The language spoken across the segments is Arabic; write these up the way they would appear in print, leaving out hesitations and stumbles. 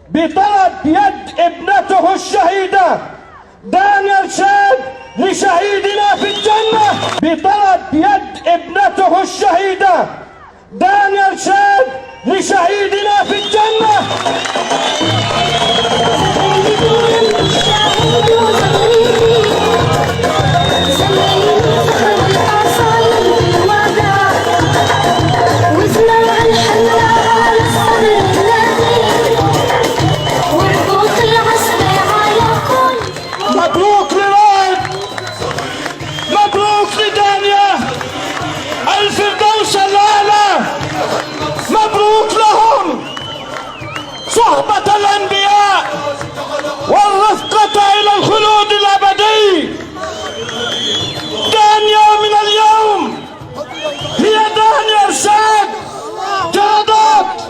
بطلب يد ابنته الشهيدة دانيال شاد لشهيدنا في الجنة، بطلب يد ابنته الشهيدة دانيال شاد لشهيدنا في الجنة. مبروك لرائد، مبروك لدانيا، الفردوس الأعلى، مبروك لهم صحبة الأنبياء والرفقة إلى الخلود الأبدي. دانيا من اليوم هي دانيا إرشاد جردات،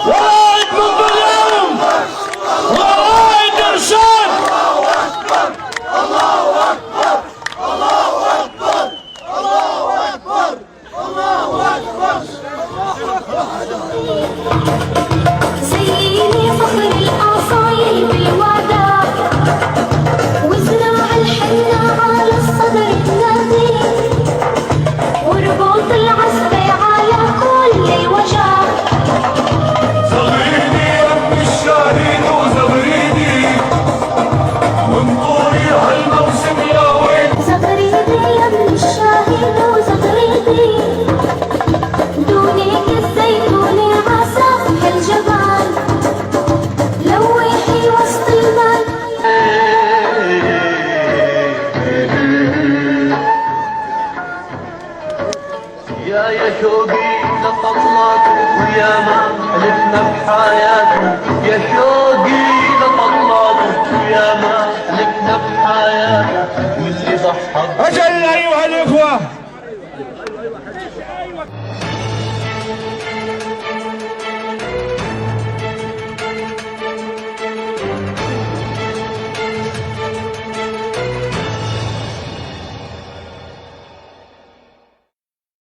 ورائد منذ اليوم ورائد إرشاد. الله أكبر الله أكبر الله أكبر الله أكبر الله أكبر. زيني فخر الأصايل بالوداع، وزرع الحنة على الصدر النادي، واربط العزبة على كل وجع. زغريدي يا ابن الشهيد وزغريدي من طوري هالموسم يا ويل. زغريدي يا ابن الشهيد وزغريدي، دونك الزيتون عسى الجبال، لوحي وسط المال. يا شوقي لطلات ويا ما حلفنا بحياتنا، يا شوقي لطلات ويا ما حلفنا بحياتنا، واللي ضحى. أجل أيها الإخوة،